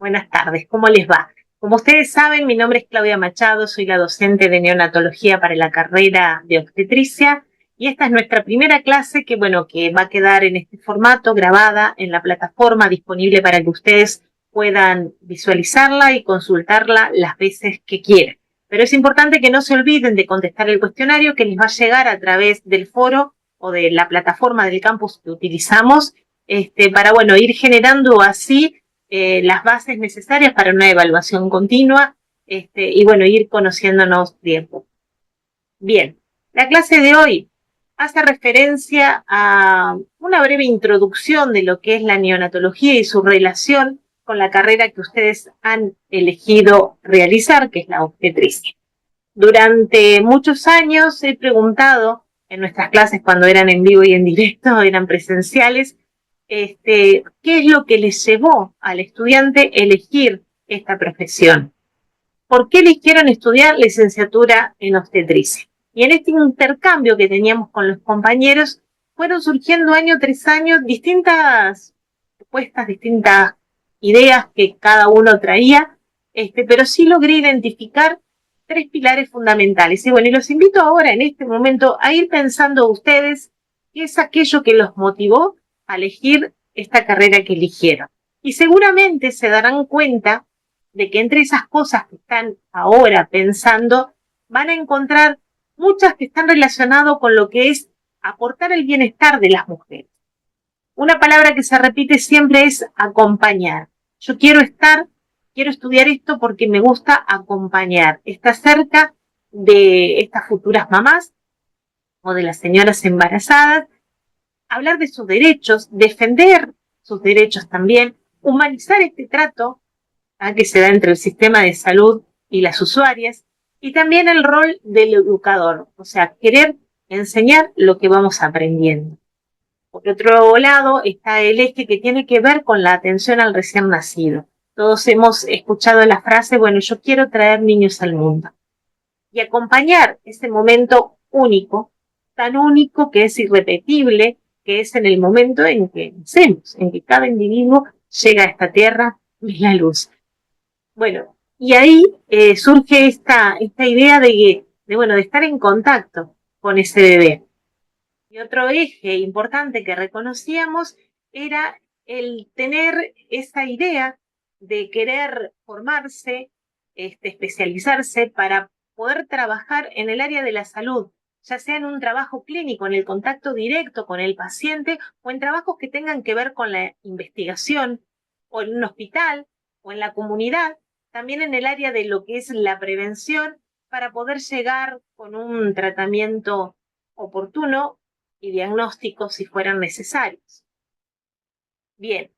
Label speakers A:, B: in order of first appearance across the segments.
A: Buenas tardes, ¿cómo les va? Como ustedes saben, mi nombre es Claudia Machado, soy la docente de neonatología para la carrera de obstetricia y esta es nuestra primera clase que va a quedar en este formato, grabada en la plataforma, disponible para que ustedes puedan visualizarla y consultarla las veces que quieran. Pero es importante que no se olviden de contestar el cuestionario que les va a llegar a través del foro o de la plataforma del campus que utilizamos para, ir generando así las bases necesarias para una evaluación continua ir conociéndonos bien. Bien, la clase de hoy hace referencia a una breve introducción de lo que es la neonatología y su relación con la carrera que ustedes han elegido realizar, que es la obstetricia. Durante muchos años he preguntado en nuestras clases cuando eran en vivo y en directo, eran presenciales, qué es lo que les llevó al estudiante a elegir esta profesión. ¿Por qué eligieron estudiar licenciatura en obstetricia? Y en este intercambio que teníamos con los compañeros, fueron surgiendo año tras año distintas propuestas, distintas ideas que cada uno traía, pero sí logré identificar tres pilares fundamentales. Y y los invito ahora, en este momento, a ir pensando ustedes qué es aquello que los motivó a elegir esta carrera que eligieron. Y seguramente se darán cuenta de que entre esas cosas que están ahora pensando, van a encontrar muchas que están relacionadas con lo que es aportar el bienestar de las mujeres. Una palabra que se repite siempre es acompañar. Yo quiero estudiar esto porque me gusta acompañar, estar cerca de estas futuras mamás o de las señoras embarazadas, hablar de sus derechos, defender sus derechos también, humanizar este trato que se da entre el sistema de salud y las usuarias, y también el rol del educador, o sea, querer enseñar lo que vamos aprendiendo. Por otro lado, está el eje que tiene que ver con la atención al recién nacido. Todos hemos escuchado la frase, yo quiero traer niños al mundo. Y acompañar ese momento único, tan único que es irrepetible, que es en el momento en que nacemos, en que cada individuo llega a esta tierra y la luz. Y ahí surge esta idea de estar en contacto con ese bebé. Y otro eje importante que reconocíamos era el tener esa idea de querer formarse, especializarse para poder trabajar en el área de la salud, ya sea en un trabajo clínico, en el contacto directo con el paciente o en trabajos que tengan que ver con la investigación o en un hospital o en la comunidad, también en el área de lo que es la prevención para poder llegar con un tratamiento oportuno y diagnósticos si fueran necesarios. Bien,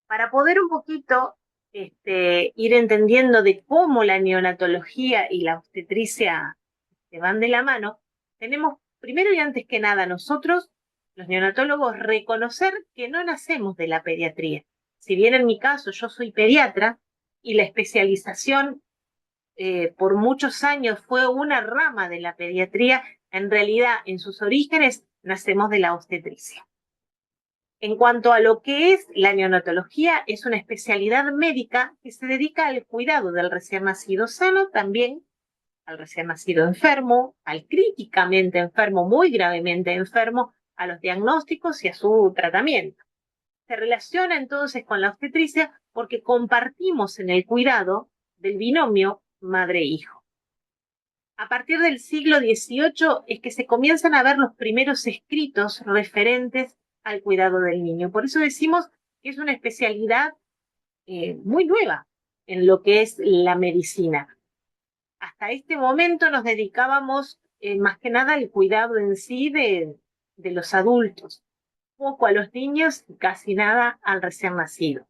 A: para poder un poquito ir entendiendo de cómo la neonatología y la obstetricia se van de la mano, tenemos primero y antes que nada nosotros, los neonatólogos, reconocer que no nacemos de la pediatría. Si bien en mi caso yo soy pediatra y la especialización por muchos años fue una rama de la pediatría, en realidad en sus orígenes nacemos de la obstetricia. En cuanto a lo que es la neonatología, es una especialidad médica que se dedica al cuidado del recién nacido sano, también al recién nacido enfermo, al críticamente enfermo, muy gravemente enfermo, a los diagnósticos y a su tratamiento. Se relaciona entonces con la obstetricia porque compartimos en el cuidado del binomio madre-hijo. A partir del siglo XVIII es que se comienzan a ver los primeros escritos referentes al cuidado del niño. Por eso decimos que es una especialidad muy nueva en lo que es la medicina. Hasta este momento nos dedicábamos más que nada al cuidado en sí de los adultos, poco a los niños y casi nada al recién nacido.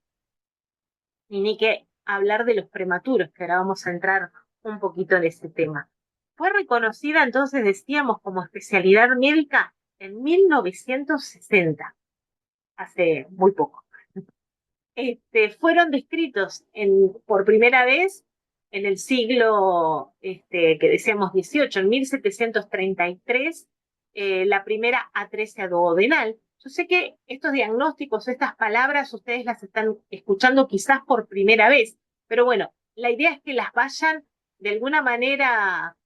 A: Y ni que hablar de los prematuros, que ahora vamos a entrar un poquito en ese tema. Fue reconocida entonces, decíamos, como especialidad médica en 1960, hace muy poco. Fueron descritos por primera vez en el siglo, que decíamos 18, en 1733, la primera atresia duodenal, Yo sé que estos diagnósticos, estas palabras, ustedes las están escuchando quizás por primera vez, pero bueno, la idea es que las vayan de alguna manera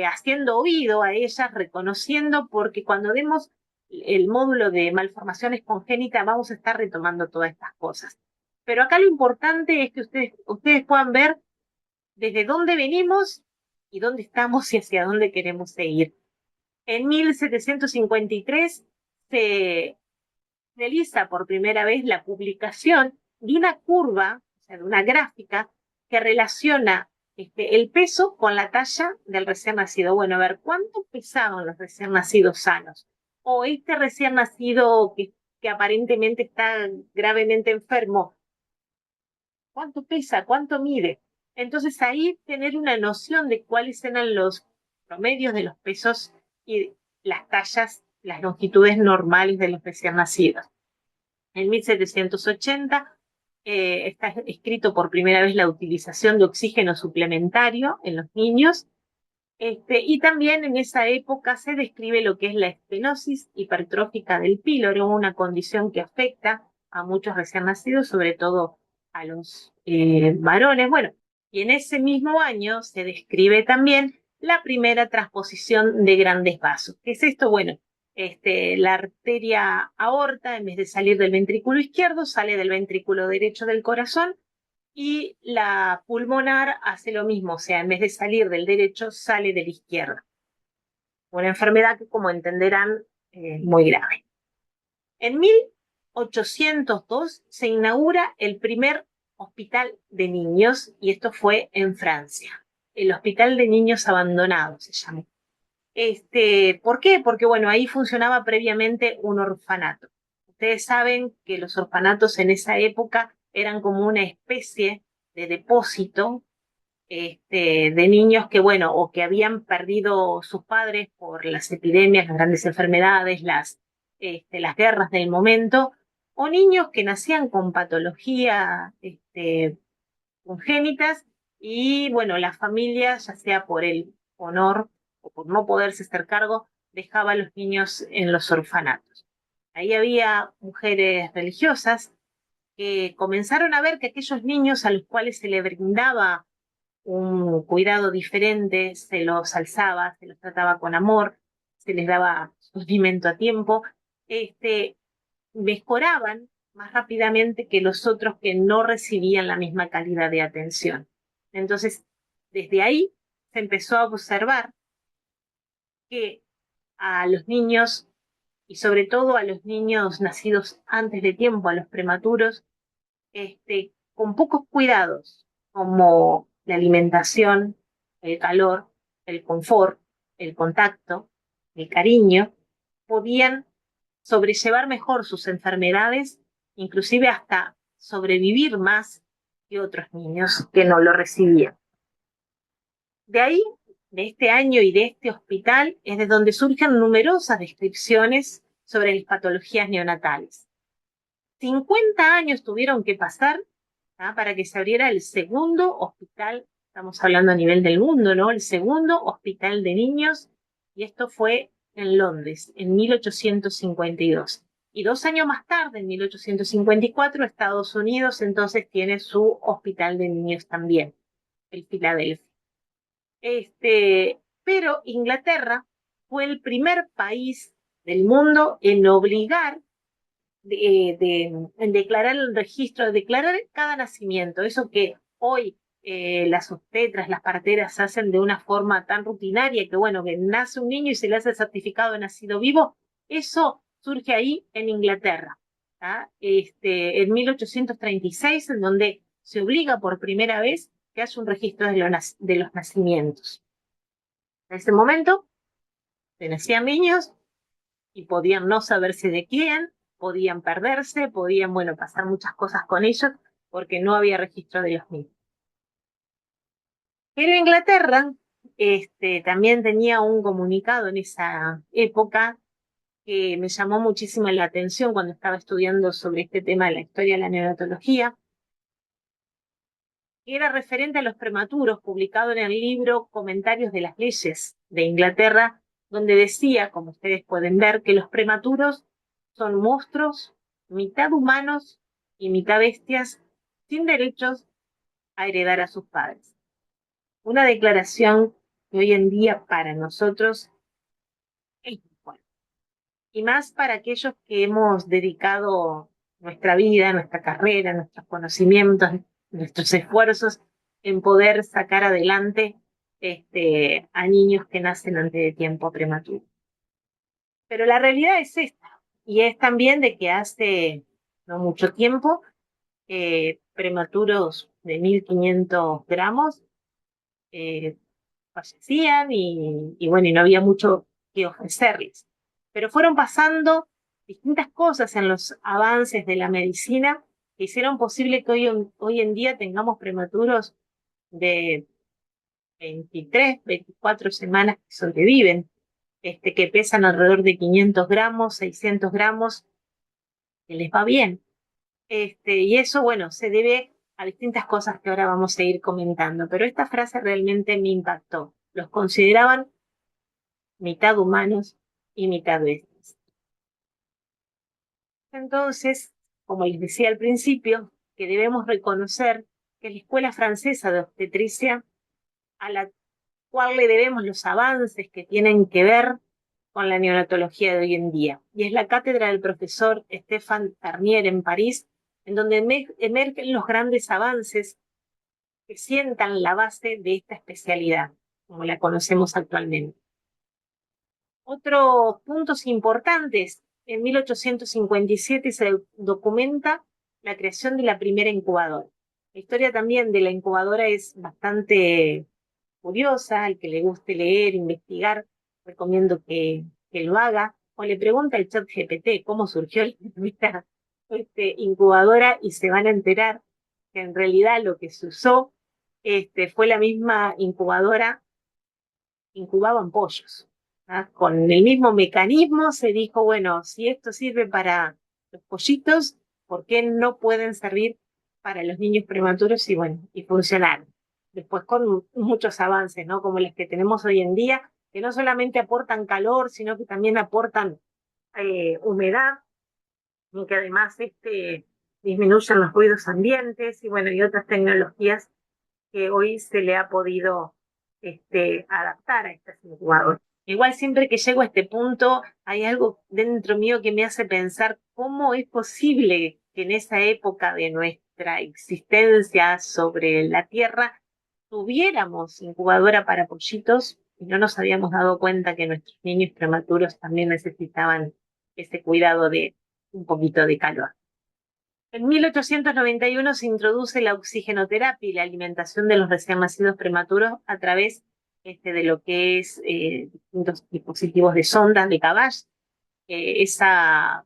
A: haciendo oído a ellas, reconociendo, porque cuando demos el módulo de malformaciones congénitas vamos a estar retomando todas estas cosas. Pero acá lo importante es que ustedes puedan ver desde dónde venimos y dónde estamos y hacia dónde queremos seguir. En 1753 se realiza por primera vez la publicación de una curva, o sea, de una gráfica, que relaciona el peso con la talla del recién nacido. Bueno, a ver, ¿cuánto pesaban los recién nacidos sanos? O este recién nacido que aparentemente está gravemente enfermo, ¿cuánto pesa? ¿Cuánto mide? Entonces ahí tener una noción de cuáles eran los promedios de los pesos y las tallas, las longitudes normales de los recién nacidos. En 1780 está escrito por primera vez la utilización de oxígeno suplementario en los niños, y también en esa época se describe lo que es la estenosis hipertrófica del píloro, una condición que afecta a muchos recién nacidos, sobre todo a los varones. Bueno, y en ese mismo año se describe también la primera transposición de grandes vasos. ¿Qué es esto? Bueno, la arteria aorta, en vez de salir del ventrículo izquierdo, sale del ventrículo derecho del corazón, y la pulmonar hace lo mismo, o sea, en vez de salir del derecho, sale del izquierdo. Una enfermedad que, como entenderán, muy grave. En 1802 se inaugura el primer hospital de niños, y esto fue en Francia. El Hospital de Niños Abandonados se llamó. ¿Por qué? Porque, bueno, ahí funcionaba previamente un orfanato. Ustedes saben que los orfanatos en esa época eran como una especie de depósito de niños que, bueno, o que habían perdido sus padres por las epidemias, las grandes enfermedades, las guerras del momento, o niños que nacían con patología congénitas, y, bueno, la familia, ya sea por el honor o por no poderse hacer cargo, dejaba a los niños en los orfanatos. Ahí había mujeres religiosas que comenzaron a ver que aquellos niños a los cuales se les brindaba un cuidado diferente, se los alzaba, se los trataba con amor, se les daba su alimento a tiempo, mejoraban más rápidamente que los otros que no recibían la misma calidad de atención. Entonces, desde ahí se empezó a observar que a los niños, y sobre todo a los niños nacidos antes de tiempo, a los prematuros, con pocos cuidados, como la alimentación, el calor, el confort, el contacto, el cariño, podían sobrellevar mejor sus enfermedades, inclusive hasta sobrevivir más que otros niños que no lo recibían. De ahí, de este año y de este hospital, es de donde surgen numerosas descripciones sobre las patologías neonatales. 50 años tuvieron que pasar para que se abriera el segundo hospital, estamos hablando a nivel del mundo, ¿no? El segundo hospital de niños, y esto fue en Londres, en 1852. Y 2 años más tarde, en 1854, Estados Unidos entonces tiene su hospital de niños también, el Filadelfia. Pero Inglaterra fue el primer país del mundo en obligar en declarar el registro, de declarar cada nacimiento, eso que hoy las obstetras, las parteras hacen de una forma tan rutinaria, que, bueno, que nace un niño y se le hace el certificado de nacido vivo, eso surge ahí en Inglaterra, en 1836, en donde se obliga por primera vez que haya un registro de los nacimientos. En ese momento se nacían niños y podían no saberse de quién, podían perderse, podían, bueno, pasar muchas cosas con ellos, porque no había registro de los mismos. Pero Inglaterra también tenía un comunicado en esa época que me llamó muchísimo la atención cuando estaba estudiando sobre este tema de la historia de la neonatología, que era referente a los prematuros, publicado en el libro Comentarios de las Leyes de Inglaterra, donde decía, como ustedes pueden ver, que los prematuros son monstruos, mitad humanos y mitad bestias, sin derechos a heredar a sus padres. Una declaración que hoy en día para nosotros es muy fuerte. Y más para aquellos que hemos dedicado nuestra vida, nuestra carrera, nuestros conocimientos, nuestros esfuerzos en poder sacar adelante a niños que nacen antes de tiempo prematuro. Pero la realidad es esta, y es también de que hace no mucho tiempo, prematuros de 1.500 gramos eh, fallecían y bueno, y no había mucho que ofrecerles. Pero fueron pasando distintas cosas en los avances de la medicina que hicieron posible que hoy en día tengamos prematuros de 23, 24 semanas que sobreviven, que pesan alrededor de 500 gramos, 600 gramos, que les va bien. Y eso, bueno, se debe a distintas cosas que ahora vamos a ir comentando, pero esta frase realmente me impactó. Los consideraban mitad humanos y mitad bestias. Entonces, como les decía al principio, que debemos reconocer que la Escuela Francesa de Obstetricia, a la cual le debemos los avances que tienen que ver con la neonatología de hoy en día. Y es la cátedra del profesor Stéphane Tarnier en París, en donde emergen los grandes avances que sientan la base de esta especialidad, como la conocemos actualmente. Otros puntos importantes: en 1857 se documenta la creación de la primera incubadora. La historia también de la incubadora es bastante curiosa. Al que le guste leer, investigar, recomiendo que lo haga, o le pregunta al chat GPT cómo surgió esta incubadora y se van a enterar que en realidad lo que se usó fue la misma incubadora, incubaban pollos. Con el mismo mecanismo se dijo, bueno, si esto sirve para los pollitos, ¿por qué no pueden servir para los niños prematuros? Y bueno, y funcionaron. Después con muchos avances, ¿no? Como los que tenemos hoy en día, que no solamente aportan calor, sino que también aportan humedad, y que además disminuyen los ruidos ambientes, y bueno, y otras tecnologías que hoy se le ha podido adaptar a estas incubadoras. Igual siempre que llego a este punto, hay algo dentro mío que me hace pensar cómo es posible que en esa época de nuestra existencia sobre la Tierra tuviéramos incubadora para pollitos y no nos habíamos dado cuenta que nuestros niños prematuros también necesitaban ese cuidado de un poquito de calor. En 1891 se introduce la oxigenoterapia y la alimentación de los recién nacidos prematuros a través de lo que es distintos dispositivos de sondas de Cabage. Esa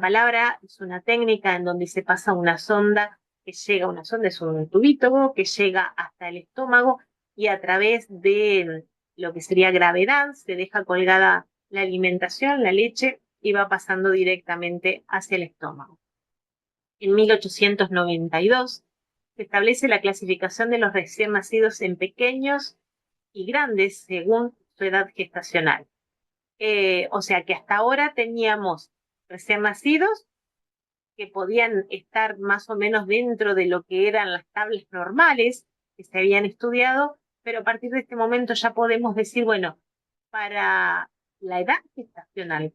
A: palabra es una técnica en donde se pasa una sonda una sonda es un tubito que llega hasta el estómago y a través de lo que sería gravedad se deja colgada la alimentación, la leche, y va pasando directamente hacia el estómago. En 1892 se establece la clasificación de los recién nacidos en pequeños y grandes según su edad gestacional. O sea que hasta ahora teníamos recién nacidos que podían estar más o menos dentro de lo que eran las tablas normales que se habían estudiado, pero a partir de este momento ya podemos decir, bueno, para la edad gestacional,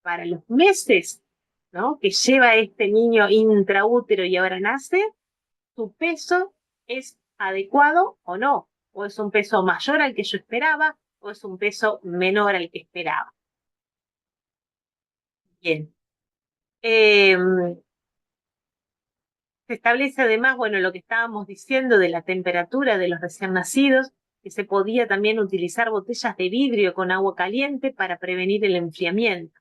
A: para los meses, ¿no?, que lleva este niño intraútero y ahora nace, su peso es adecuado o no, o es un peso mayor al que yo esperaba, o es un peso menor al que esperaba. Bien. Se establece además, bueno, lo que estábamos diciendo de la temperatura de los recién nacidos, que se podía también utilizar botellas de vidrio con agua caliente para prevenir el enfriamiento.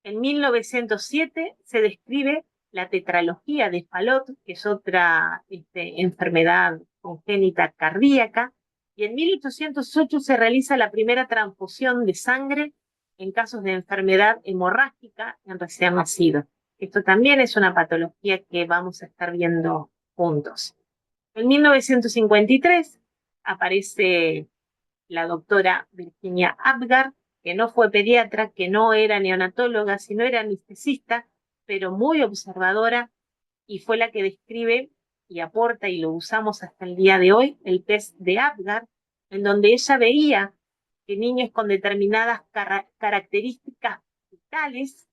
A: En 1907 se describe la tetralogía de Fallot, que es otra enfermedad congénita cardíaca, y en 1808 se realiza la primera transfusión de sangre en casos de enfermedad hemorrágica en recién nacidos. Esto también es una patología que vamos a estar viendo juntos. En 1953 aparece la doctora Virginia Apgar, que no fue pediatra, que no era neonatóloga, sino era anestesista, pero muy observadora, y fue la que describe y aporta, y lo usamos hasta el día de hoy, el test de Apgar, en donde ella veía que niños con determinadas características vitales,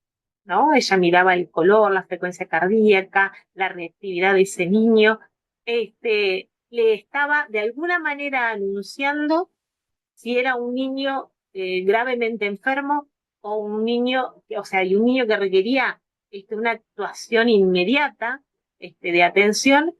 A: ¿no? Ella miraba el color, la frecuencia cardíaca, la reactividad de ese niño, le estaba de alguna manera anunciando si era un niño gravemente enfermo o un niño, o sea, y un niño que requería una actuación inmediata de atención,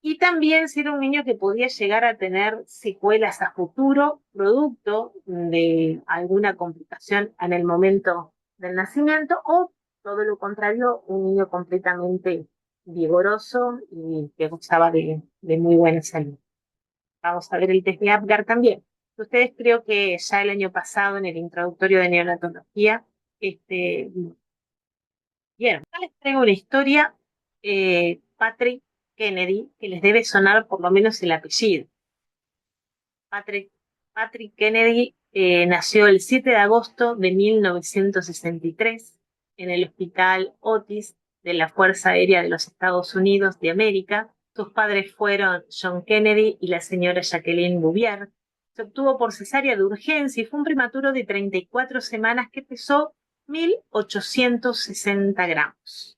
A: y también si era un niño que podía llegar a tener secuelas a futuro, producto de alguna complicación en el momento del nacimiento, o todo lo contrario, un niño completamente vigoroso y que gozaba de muy buena salud. Vamos a ver el test de Apgar también. Ustedes creo que ya el año pasado en el introductorio de neonatología vieron. Acá les traigo una historia, Patrick Kennedy, que les debe sonar por lo menos el apellido. Patrick, Patrick Kennedy nació el 7 de agosto de 1963 en el Hospital Otis de la Fuerza Aérea de los Estados Unidos de América. Sus padres fueron John Kennedy y la señora Jacqueline Bouvier. Se obtuvo por cesárea de urgencia y fue un prematuro de 34 semanas que pesó 1.860 gramos.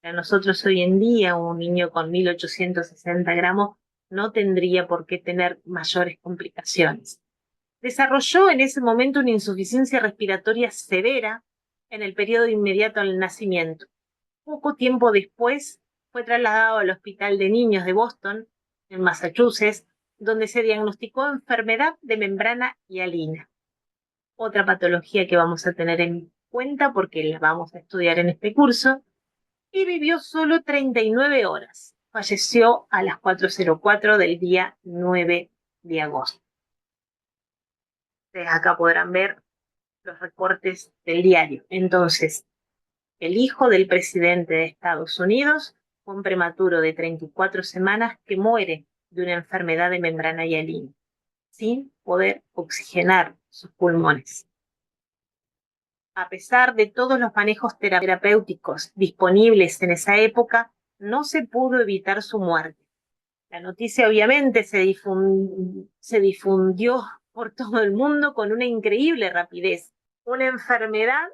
A: Para nosotros hoy en día, un niño con 1.860 gramos no tendría por qué tener mayores complicaciones. Desarrolló en ese momento una insuficiencia respiratoria severa en el periodo inmediato al nacimiento. Poco tiempo después fue trasladado al Hospital de Niños de Boston, en Massachusetts, donde se diagnosticó enfermedad de membrana hialina. Otra patología que vamos a tener en cuenta porque la vamos a estudiar en este curso, y vivió solo 39 horas. Falleció a las 4:04 del día 9 de agosto. Ustedes acá podrán ver los recortes del diario. Entonces, el hijo del presidente de Estados Unidos fue un prematuro de 34 semanas que muere de una enfermedad de membrana hialina, sin poder oxigenar sus pulmones. A pesar de todos los manejos terapéuticos disponibles en esa época, no se pudo evitar su muerte. La noticia obviamente se difundió por todo el mundo con una increíble rapidez. Una enfermedad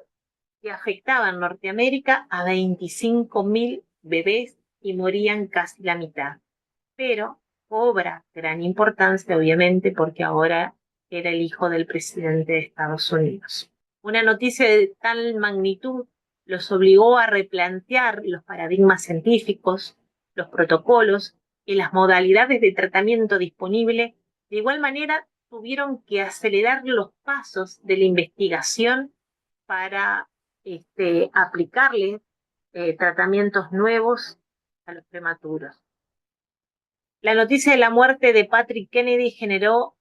A: que afectaba en Norteamérica a 25.000 bebés y morían casi la mitad. Pero cobra gran importancia, obviamente, porque ahora era el hijo del presidente de Estados Unidos. Una noticia de tal magnitud los obligó a replantear los paradigmas científicos, los protocolos y las modalidades de tratamiento disponible. De igual manera, tuvieron que acelerar los pasos de la investigación para aplicarle tratamientos nuevos a los prematuros. La noticia de la muerte de Patrick Kennedy generó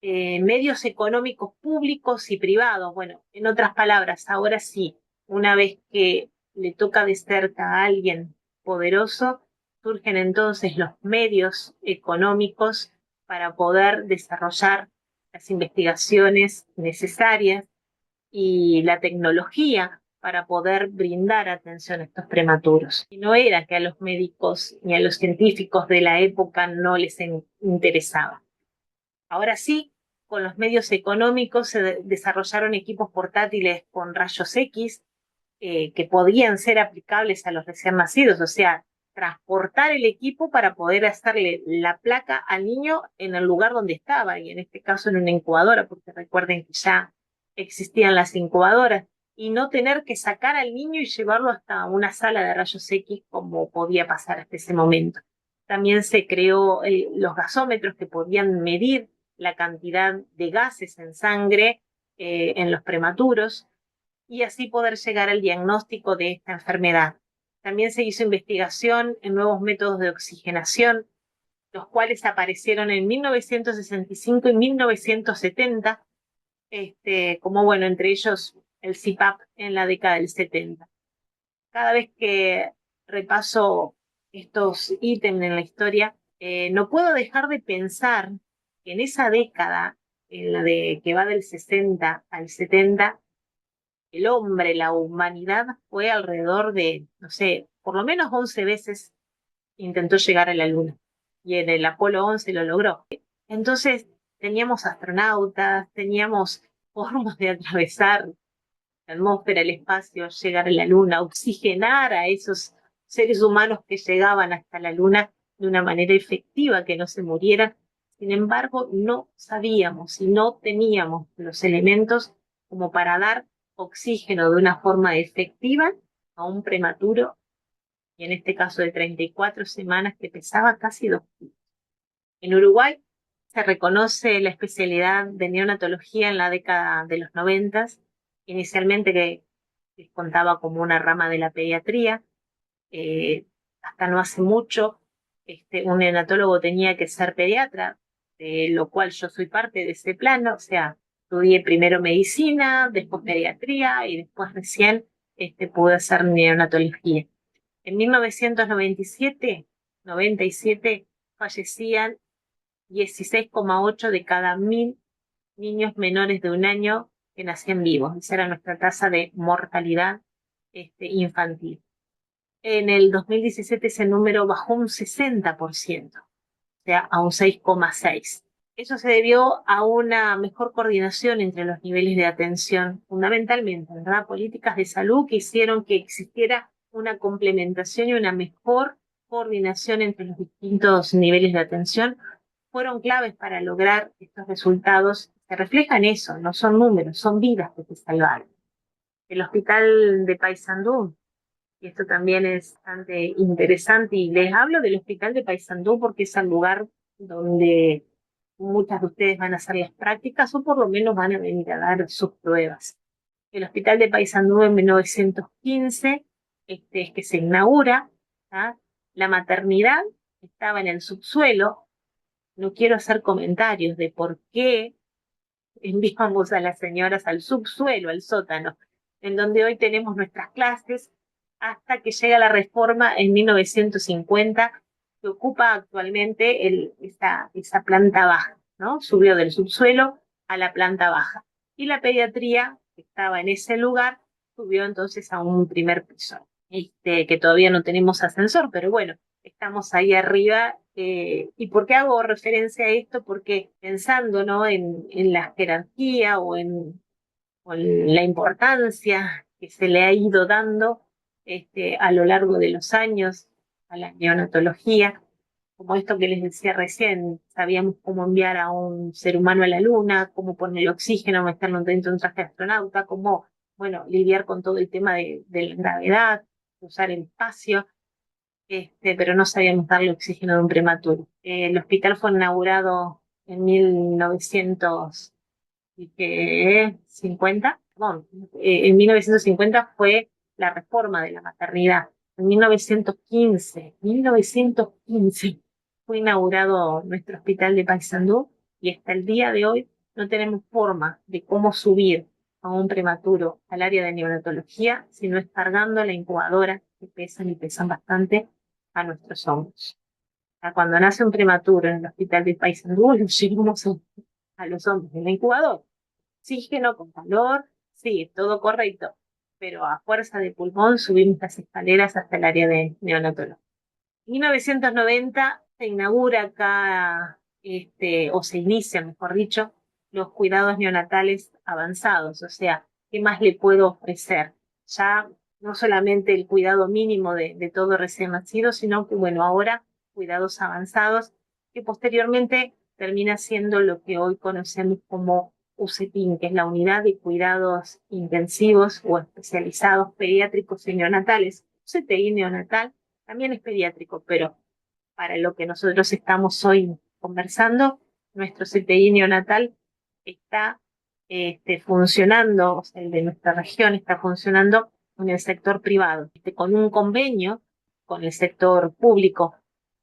A: medios económicos públicos y privados. Bueno, en otras palabras, ahora sí, una vez que le toca de cerca a alguien poderoso, surgen entonces los medios económicos para poder desarrollar las investigaciones necesarias y la tecnología para poder brindar atención a estos prematuros. Y no era que a los médicos ni a los científicos de la época no les interesaba. Ahora sí, con los medios económicos se desarrollaron equipos portátiles con rayos X que podían ser aplicables a los recién nacidos, o sea, transportar el equipo para poder hacerle la placa al niño en el lugar donde estaba, y en este caso en una incubadora, porque recuerden que ya existían las incubadoras, y no tener que sacar al niño y llevarlo hasta una sala de rayos X como podía pasar hasta ese momento. También se creó los gasómetros que podían medir la cantidad de gases en sangre en los prematuros, y así poder llegar al diagnóstico de esta enfermedad. También se hizo investigación en nuevos métodos de oxigenación, los cuales aparecieron en 1965 y 1970, como bueno, entre ellos el CPAP en la década del 70. Cada vez que repaso estos ítems en la historia, no puedo dejar de pensar que en esa década en la de que va del 60 al 70, el hombre, la humanidad fue alrededor de, no sé, por lo menos 11 veces intentó llegar a la Luna. Y en el Apolo 11 lo logró. Entonces, teníamos astronautas, teníamos formas de atravesar la atmósfera, el espacio, llegar a la Luna, oxigenar a esos seres humanos que llegaban hasta la Luna de una manera efectiva, que no se murieran. Sin embargo, no sabíamos y no teníamos los elementos como para dar oxígeno de una forma efectiva a un prematuro, y en este caso de 34 semanas, que pesaba casi 2 kilos. En Uruguay se reconoce la especialidad de neonatología en la década de los 90, inicialmente que contaba como una rama de la pediatría. Hasta no hace mucho, un neonatólogo tenía que ser pediatra, de lo cual yo soy parte de ese plano, o sea, estudié primero medicina, después pediatría y después recién pude hacer neonatología. En 1997 fallecían 16,8 de cada 1000 niños menores de 1 año que nacían vivos. Esa era nuestra tasa de mortalidad infantil. En el 2017 ese número bajó un 60%, o sea, a un 6,6. Eso se debió a una mejor coordinación entre los niveles de atención, fundamentalmente, ¿verdad? Políticas de salud que hicieron que existiera una complementación y una mejor coordinación entre los distintos niveles de atención, fueron claves para lograr estos resultados. Se reflejan eso, no son números, son vidas que se salvaron. El hospital de Paysandú, y esto también es bastante interesante, y les hablo del hospital de Paysandú porque es el lugar donde muchas de ustedes van a hacer las prácticas o por lo menos van a venir a dar sus pruebas. El hospital de Paysandú en 1915 es que se inaugura. ¿Ah? La maternidad estaba en el subsuelo. No quiero hacer comentarios de por qué enviamos a las señoras al subsuelo, al sótano, en donde hoy tenemos nuestras clases, hasta que llega la reforma en 1950, que ocupa actualmente esa planta baja, ¿no? Subió del subsuelo a la planta baja. Y la pediatría, que estaba en ese lugar, subió entonces a un primer piso, que todavía no tenemos ascensor, pero bueno, estamos ahí arriba. ¿Y por qué hago referencia a esto? Porque pensando, ¿no?, en la jerarquía o en la importancia que se le ha ido dando a lo largo de los años a la neonatología, como esto que les decía recién, sabíamos cómo enviar a un ser humano a la luna, cómo poner el oxígeno, meterlo dentro de un traje de astronauta, cómo, bueno, lidiar con todo el tema de la gravedad, usar el espacio. Pero no sabíamos darle oxígeno de un prematuro. El hospital fue inaugurado en 1950. Bueno, en 1950 fue la reforma de la maternidad. En 1915 fue inaugurado nuestro hospital de Paysandú, y hasta el día de hoy no tenemos forma de cómo subir a un prematuro al área de neonatología si no es cargando la incubadora, que pesan y pesan bastante, a nuestros hombros. Cuando nace un prematuro en el hospital de Paysandú, lo llevamos a los hombros en la incubadora. Oxígeno, con calor, sí, todo correcto, pero a fuerza de pulmón subimos las escaleras hasta el área de neonatología. En 1990 se inaugura acá, o se inician, mejor dicho, los cuidados neonatales avanzados. O sea, ¿qué más le puedo ofrecer? Ya no solamente el cuidado mínimo de todo recién nacido, sino que, bueno, ahora cuidados avanzados, que posteriormente termina siendo lo que hoy conocemos como UCEPIN, que es la Unidad de Cuidados Intensivos o Especializados Pediátricos y Neonatales. UCTI neonatal también es pediátrico, pero para lo que nosotros estamos hoy conversando, nuestro CTI neonatal está funcionando, o sea, el de nuestra región está funcionando en el sector privado, con un convenio con el sector público,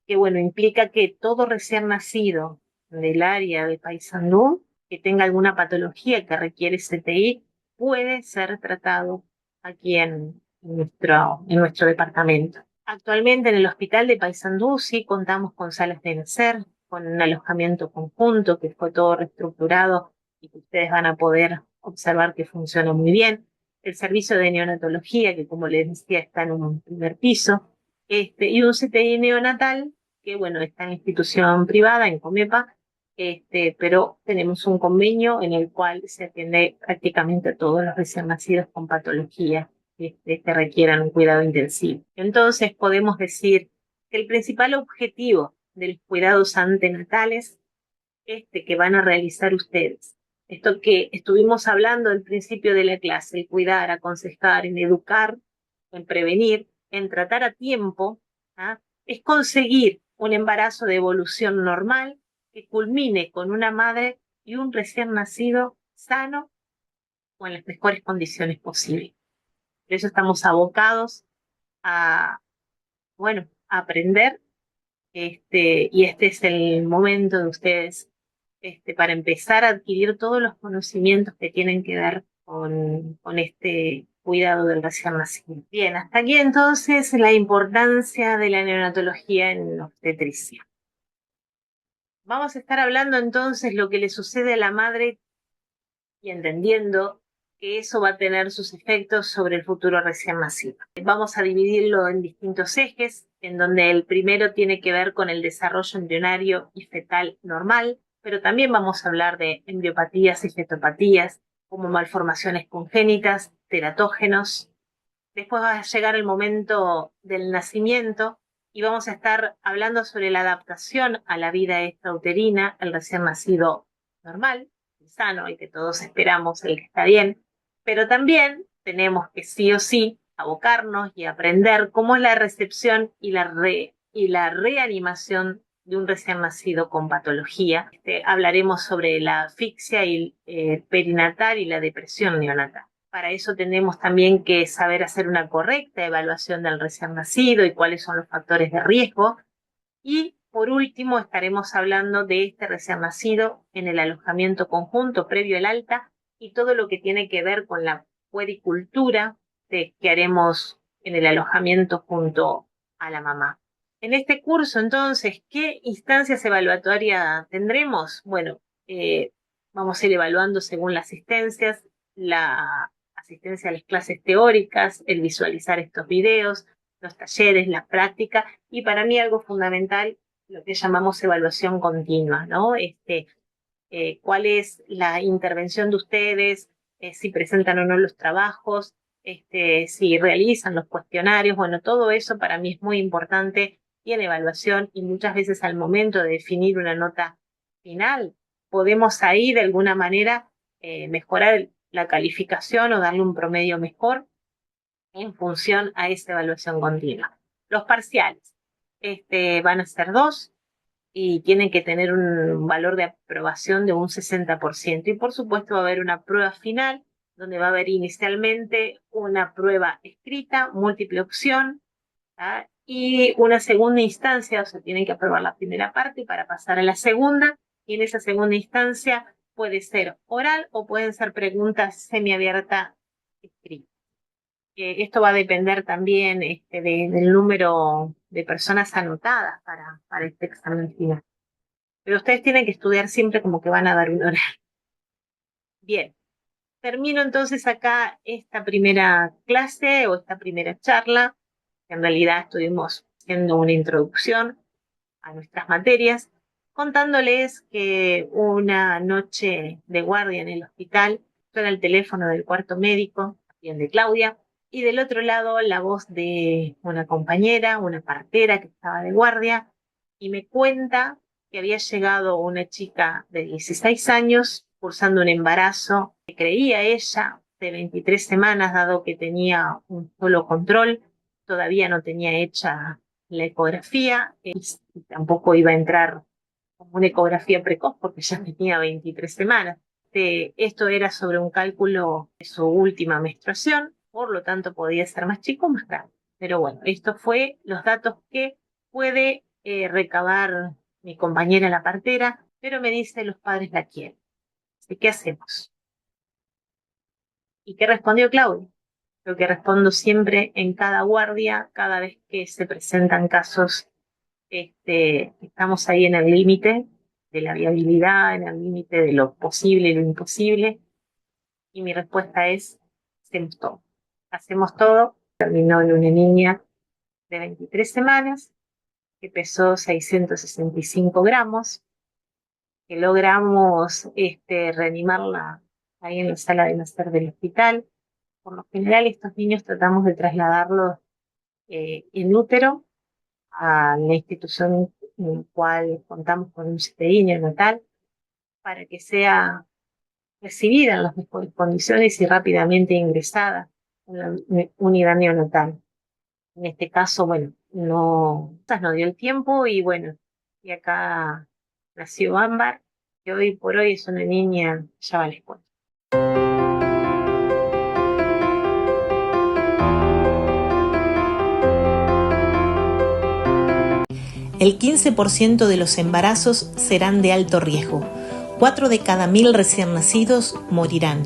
A: que bueno, implica que todo recién nacido del área de Paysandú, que tenga alguna patología que requiere CTI, puede ser tratado aquí en nuestro departamento. Actualmente en el hospital de Paysandú sí contamos con salas de nacer, con un alojamiento conjunto que fue todo reestructurado y que ustedes van a poder observar que funciona muy bien. El servicio de neonatología, que como les decía está en un primer piso, y un CTI neonatal, que bueno, está en institución privada, en Comepa, pero tenemos un convenio en el cual se atiende prácticamente a todos los recién nacidos con patología que requieran un cuidado intensivo. Entonces podemos decir que el principal objetivo de los cuidados antenatales que van a realizar ustedes, esto que estuvimos hablando al principio de la clase, el cuidar, aconsejar, en educar, en prevenir, en tratar a tiempo, ¿ah? Es conseguir un embarazo de evolución normal que culmine con una madre y un recién nacido sano o en las mejores condiciones posibles. Por eso estamos abocados a, bueno, a aprender, y este es el momento de ustedes, para empezar a adquirir todos los conocimientos que tienen que ver con este cuidado del recién nacido. Bien, hasta aquí entonces la importancia de la neonatología en obstetricia. Vamos a estar hablando entonces lo que le sucede a la madre y entendiendo que eso va a tener sus efectos sobre el futuro recién nacido. Vamos a dividirlo en distintos ejes, en donde el primero tiene que ver con el desarrollo embrionario y fetal normal, pero también vamos a hablar de embriopatías y fetopatías, como malformaciones congénitas, teratógenos. Después va a llegar el momento del nacimiento y vamos a estar hablando sobre la adaptación a la vida extrauterina, el recién nacido normal, el sano, el que todos esperamos, el que está bien, pero también tenemos que sí o sí abocarnos y aprender cómo es la recepción y la reanimación de un recién nacido con patología. Hablaremos sobre la asfixia perinatal y la depresión neonatal. Para eso tenemos también que saber hacer una correcta evaluación del recién nacido y cuáles son los factores de riesgo. Y por último estaremos hablando de este recién nacido en el alojamiento conjunto previo al alta y todo lo que tiene que ver con la puericultura que haremos en el alojamiento junto a la mamá. En este curso, entonces, ¿qué instancias evaluatorias tendremos? Bueno, vamos a ir evaluando según las asistencias, la asistencia a las clases teóricas, el visualizar estos videos, los talleres, la práctica, y para mí algo fundamental, lo que llamamos evaluación continua, ¿no? ¿Cuál es la intervención de ustedes? Si presentan o no los trabajos, si realizan los cuestionarios, bueno, todo eso para mí es muy importante y en evaluación y muchas veces al momento de definir una nota final, podemos ahí de alguna manera mejorar la calificación o darle un promedio mejor en función a esa evaluación continua. Los parciales van a ser 2 y tienen que tener un valor de aprobación de un 60%. Y por supuesto va a haber una prueba final, donde va a haber inicialmente una prueba escrita, múltiple opción, ¿tá? Y una segunda instancia, o sea, tienen que aprobar la primera parte para pasar a la segunda, y en esa segunda instancia puede ser oral o pueden ser preguntas semiabiertas escritas. Esto va a depender también del número de personas anotadas para este examen final. Pero ustedes tienen que estudiar siempre como que van a dar un horario. Bien, termino entonces acá esta primera clase o esta primera charla, que en realidad estuvimos haciendo una introducción a nuestras materias, contándoles que una noche de guardia en el hospital suena el teléfono del cuarto médico, bien de Claudia, y del otro lado la voz de una compañera, una partera que estaba de guardia, y me cuenta que había llegado una chica de 16 años cursando un embarazo que creía ella de 23 semanas, dado que tenía un solo control, todavía no tenía hecha la ecografía, y tampoco iba a entrar como una ecografía precoz porque ya tenía 23 semanas. Esto era sobre un cálculo de su última menstruación, por lo tanto podía ser más chico o más grande. Pero bueno, esto fue los datos que puede recabar mi compañera la partera, pero me dice los padres la quieren. Así, ¿qué hacemos? ¿Y qué respondió Claudia? Lo que respondo siempre en cada guardia, cada vez que se presentan casos, estamos ahí en el límite de la viabilidad, en el límite de lo posible y lo imposible. Y mi respuesta es, hacemos todo. Hacemos todo. Terminó en una niña de 23 semanas, que pesó 665 gramos, que logramos reanimarla ahí en la sala de nacer del hospital. Por lo general, estos niños tratamos de trasladarlos en útero a la institución en la cual contamos con un CTI neonatal para que sea recibida en las mejores condiciones y rápidamente ingresada en la unidad neonatal. En este caso, bueno, no dio el tiempo y bueno, y acá nació Ámbar, que hoy por hoy es una niña, ya va a la escuela.
B: El 15% de los embarazos serán de alto riesgo. 4 de cada 1000 recién nacidos morirán.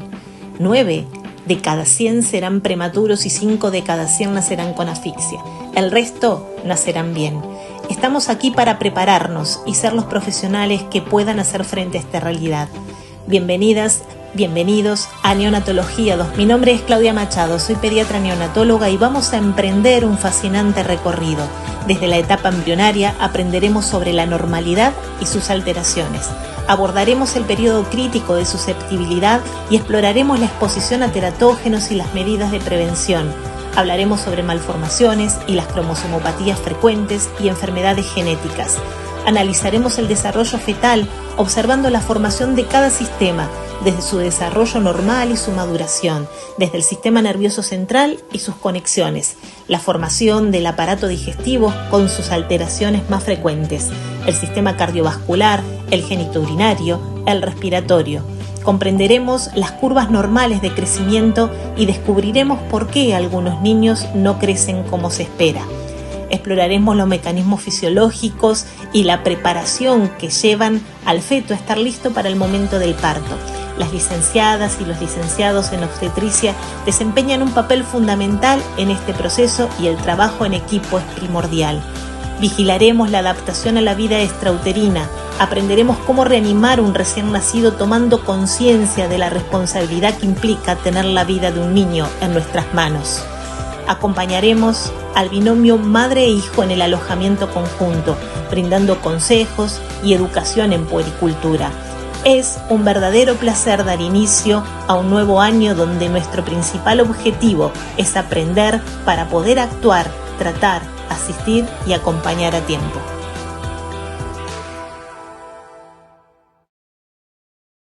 B: 9 de cada 100 serán prematuros y 5 de cada 100 nacerán con asfixia. El resto nacerán bien. Estamos aquí para prepararnos y ser los profesionales que puedan hacer frente a esta realidad. Bienvenidas, bienvenidos a Neonatología 2. Mi nombre es Claudia Machado, soy pediatra neonatóloga y vamos a emprender un fascinante recorrido. Desde la etapa embrionaria aprenderemos sobre la normalidad y sus alteraciones. Abordaremos el periodo crítico de susceptibilidad y exploraremos la exposición a teratógenos y las medidas de prevención. Hablaremos sobre malformaciones y las cromosomopatías frecuentes y enfermedades genéticas. Analizaremos el desarrollo fetal observando la formación de cada sistema, desde su desarrollo normal y su maduración, desde el sistema nervioso central y sus conexiones, la formación del aparato digestivo con sus alteraciones más frecuentes, el sistema cardiovascular, el genitourinario, el respiratorio. Comprenderemos las curvas normales de crecimiento y descubriremos por qué algunos niños no crecen como se espera. Exploraremos los mecanismos fisiológicos y la preparación que llevan al feto a estar listo para el momento del parto. Las licenciadas y los licenciados en obstetricia desempeñan un papel fundamental en este proceso y el trabajo en equipo es primordial. Vigilaremos la adaptación a la vida extrauterina, aprenderemos cómo reanimar un recién nacido tomando conciencia de la responsabilidad que implica tener la vida de un niño en nuestras manos. Acompañaremos al binomio madre e hijo en el alojamiento conjunto, brindando consejos y educación en puericultura. Es un verdadero placer dar inicio a un nuevo año donde nuestro principal objetivo es aprender para poder actuar, tratar, asistir y acompañar a tiempo.